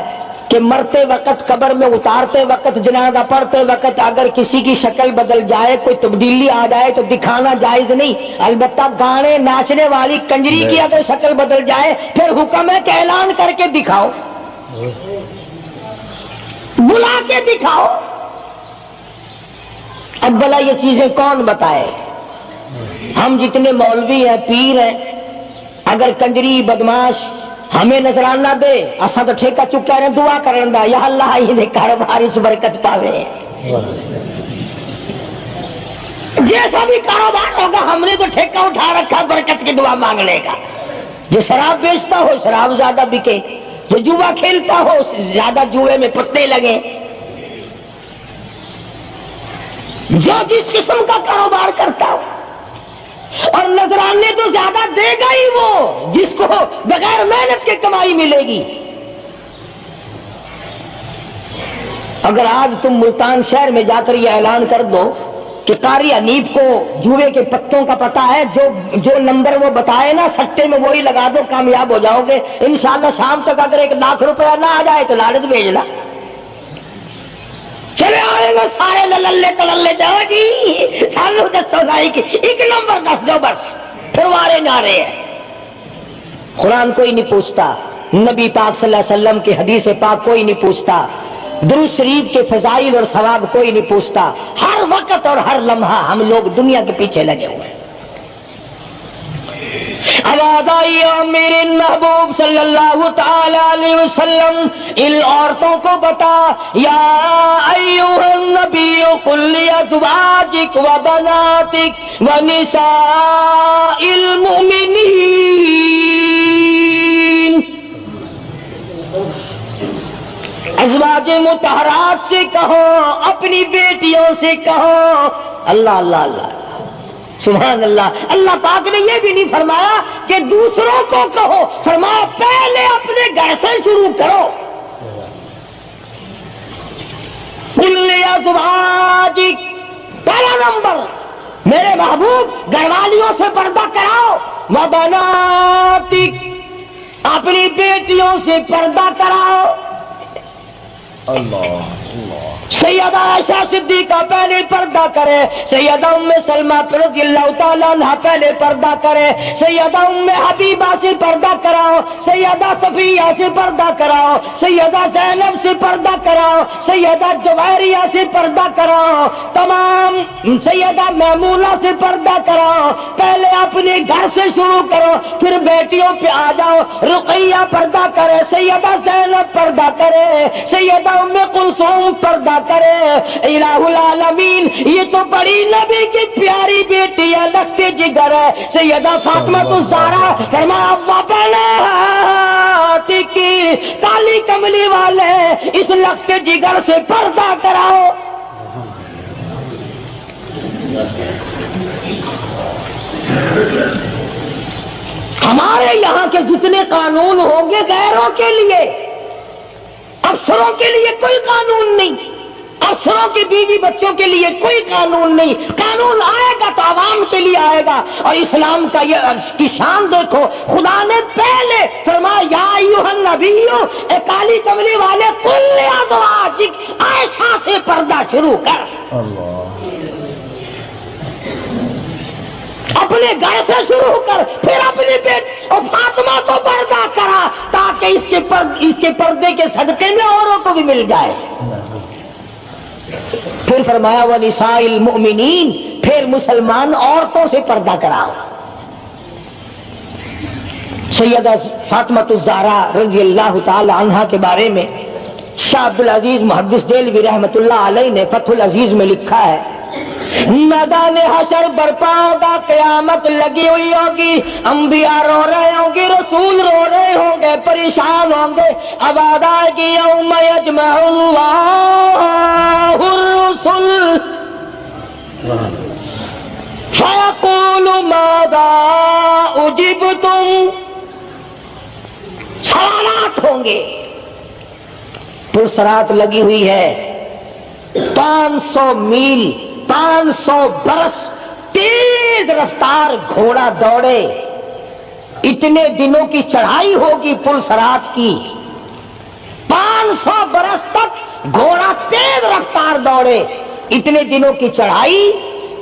کہ مرتے وقت، قبر میں اتارتے وقت، جنازہ پڑھتے وقت اگر کسی کی شکل بدل جائے، کوئی تبدیلی آ جائے تو دکھانا جائز نہیں. البتہ گانے ناچنے والی کنجری کی اگر شکل بدل جائے پھر حکم ہے کہ اعلان کر کے دکھاؤ، بلا کے دکھاؤ. اب بھلا یہ چیزیں کون بتائے؟ ہم جتنے مولوی ہیں، پیر ہیں، اگر کنجری بدماش ہمیں نظرانہ دے، اساں تو ٹھیکہ چکا رہے دعا کرن دا، یا اللہ یہ کاروبار اس برکت پاوے. جیسا بھی کاروبار ہوگا ہم نے تو ٹھیکہ اٹھا رکھا برکت کی دعا مانگنے کا. جو شراب بیچتا ہو شراب زیادہ بکے، جو جوا کھیلتا ہو زیادہ جوئے میں پتے لگے. جو جس قسم کا کاروبار کرتا ہو، اور نذرانے تو زیادہ دے گا ہی وہ جس کو بغیر محنت کے کمائی ملے گی. اگر آج تم ملتان شہر میں جا کر یہ اعلان کر دو کہ قاری حنیف کو جوئے کے پتوں کا پتہ ہے، جو نمبر وہ بتائے نا سٹے میں وہی لگا دو، کامیاب ہو جاؤ گے انشاءاللہ. شام تک اگر 1 لاکھ روپیہ نہ آ جائے تو لالچ بھیجنا. چلے آئے گا سارے للے تللے جاؤ جی سالو دسو سائی کی 1 نمبر دس دو بس، پھر وارے نعرے ہیں. قرآن کوئی نہیں پوچھتا، نبی پاک صلی اللہ علیہ وسلم کی حدیث پاک کوئی نہیں پوچھتا، درود شریف کے فضائل اور ثواب کوئی نہیں پوچھتا. ہر وقت اور ہر لمحہ ہم لوگ دنیا کے پیچھے لگے ہوئے ہیں. آواز آئی میرے محبوب صلی اللہ تعالی علیہ وسلم ان عورتوں کو بتا، یا ایھا النبی قل لازواجک وبناتک ونساء المؤمنین. ازواج مطہرات سے کہو، اپنی بیٹیوں سے کہو. اللہ اللہ اللہ سبحان اللہ. اللہ پاک نے یہ بھی نہیں فرمایا کہ دوسروں کو کہو، فرمایا پہلے اپنے گھر سے شروع کرو. قل ازواجک، پہلا نمبر میرے محبوب گھر والیوں سے پردہ کراؤ. وبناتک، اپنی بیٹیوں سے پردہ کراؤ. اللہ سیدہ عائشہ صدیقہ پہلے پردہ کرے، سیدہ ام سلمہ رضی اللہ تعالیٰ عنہ پہلے پردہ کرے، سیدہ ام حبیبہ سے پردہ کراؤ، سیدہ صفیہ سے پردہ کراؤ، سیدہ زینب سے پردہ کراؤ، سیدہ جویریہ سے پردہ کراؤ، تمام سیدہ میمونہ سے پردہ کراؤ. پہلے اپنے گھر سے شروع کرو، پھر بیٹیوں پہ آ جاؤ. رقیہ پردہ کرے، سیدہ زینب پردہ کرے، سیدہ ام کلثوم پردہ کرے. الہ العالمین یہ تو بڑی نبی کی پیاری بیٹی ہے، لگتے جگر ہے. سیدہ فاطمہ الزہرا فرمایا وبناتک، کالی کملی والے اس لگتے جگر سے پردہ کراؤ. ہمارے یہاں کے جتنے قانون ہوں گے غیروں کے لیے، افسروں کے لیے کوئی قانون نہیں، افسروں کی بیوی بچوں کے لیے کوئی قانون نہیں. قانون آئے گا تو عوام کے لیے آئے گا. اور اسلام کا یہ کی شان دیکھو، خدا نے پہلے فرمایا یا ایھا النبی، اے کالی کملی والے، قل لازواجک، عائشہ سے پردہ شروع کر. اپنے گھر سے شروع کر، پھر اپنے بیٹ اور فاطمہ کو پردہ کرا تاکہ اس کے پردے کے صدقے میں اوروں کو بھی مل جائے. پھر فرمایا وَنِسَاءِ الْمُؤْمِنِينَ، پھر مسلمان عورتوں سے پردہ کراؤ. سیدہ فاطمہ الزہرا رضی اللہ تعالی عنہا کے بارے میں شاہ عبدالعزیز محدث دہلوی رحمۃ اللہ علیہ نے فتح العزیز میں لکھا ہے، میدان حشر برپا ہوگا، قیامت لگی ہوئی ہوگی، انبیاء رو رہے ہوں گے، رسول رو رہے ہوں گے، پریشان ہوں گے. آواز آئے گی یوم یجمع اللہ الرسل فیقول ماذا اجبتم. حیوانات ہوں گے. پرسرات لگی ہوئی ہے, 500 میل 500 برس تیز رفتار گھوڑا دوڑے, اتنے دنوں کی چڑھائی ہوگی پرسرات کی. 500 برس تک گھوڑا تیز رفتار دوڑے, اتنے دنوں کی چڑھائی,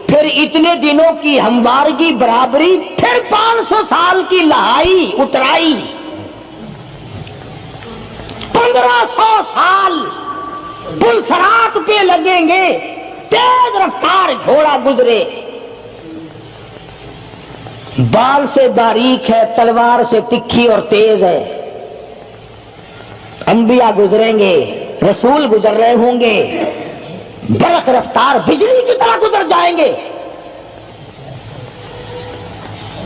پھر اتنے دنوں کی ہموارگی برابری, پھر 500 سال کی لہائی اترائی. 1500 سال پلسرات پہ لگیں گے, تیز رفتار گھوڑا گزرے. بال سے باریک ہے, تلوار سے تکھی اور تیز ہے. انبیاء گزریں گے, رسول گزر رہے ہوں گے, برق رفتار بجلی کی طرح گزر جائیں گے.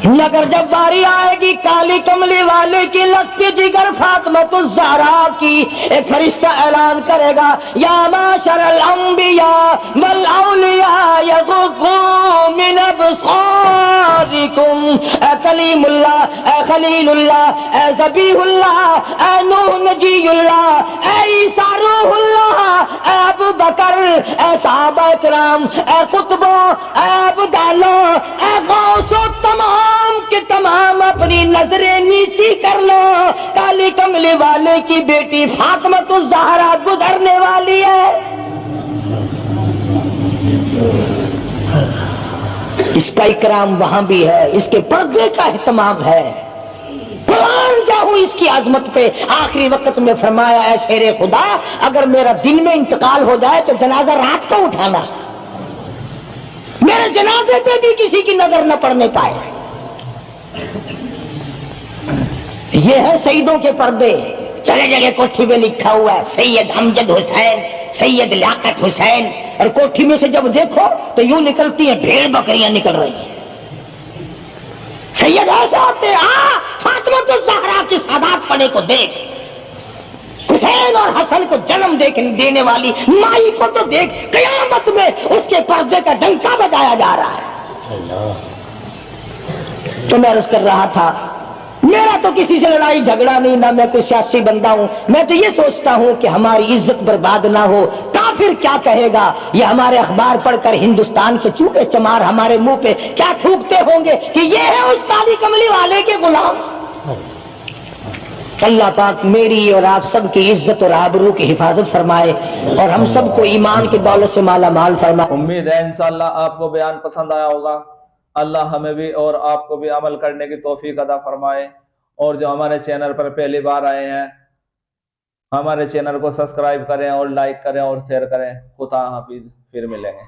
مگر جب باری آئے گی کالی کملی والے کی, لگتی جگر فاطمۃ الزہرا کی, ایک فرشتہ اعلان کرے گا, یا معاشر الانبیاء والاولیاء یغضوا من ابصارکم. اے کلیم اللہ, اے خلیل اللہ, اے ذبیح اللہ, اے نوح نجی اللہ, اے عیسیٰ روح اللہ, اے ابو بکر, اے صحابہ کرام, اے خطبوں, اے ابدالوں, اے غوثوں, تمام کے تمام اپنی نظریں نیچی کر لو, کالی کملی والے کی بیٹی فاطمۃ الزہرا گزرنے والی ہے. اس کا اکرام وہاں بھی ہے, اس کے پردے کا اہتمام ہے. قرآن جاؤ اس کی عظمت پہ. آخری وقت میں فرمایا, اے شیر خدا, اگر میرا دن میں انتقال ہو جائے تو جنازہ رات کو اٹھانا, میرے جنازے پہ بھی کسی کی نظر نہ پڑنے پائے. یہ ہے شہیدوں کے پردے. چلے جگہ کوٹھی میں لکھا ہوا ہے سید امجد حسین, سید لیاقت حسین, اور کوٹھی میں سے جب دیکھو تو یوں نکلتی ہیں بھیڑ بکریاں نکل رہی ہیں. سید ایسے ہوتے, فاطمۃ الزہرا کی سادات پنے کو دیکھ, حسین اور حسن کو جنم دینے والی مائی کو تو دیکھ, قیامت میں اس کے پردے کا ڈنکا بجایا جا رہا ہے. تو میں عرض کر رہا تھا, میرا تو کسی سے لڑائی جھگڑا نہیں, نہ میں کوئی سیاسی بندہ ہوں. میں تو یہ سوچتا ہوں کہ ہماری عزت برباد نہ ہو. کافر کیا کہے گا, یہ ہمارے اخبار پڑھ کر ہندوستان کے چوپے چمار ہمارے منہ پہ کیا تھوکتے ہوں گے کہ یہ ہے اس کالی کملی والے کے غلام. اللہ پاک میری اور آپ سب کی عزت اور آبرو کی حفاظت فرمائے, اور ہم سب کو ایمان کی دولت سے مالا مال فرمائے. امید ہے انشاءاللہ آپ کو بیان پسند آیا ہوگا. اللہ ہمیں بھی اور آپ کو بھی عمل کرنے کی توفیق عطا فرمائے. اور جو ہمارے چینل پر پہلی بار آئے ہیں, ہمارے چینل کو سبسکرائب کریں اور لائک کریں اور شیئر کریں. خدا حافظ, پھر ملیں گے.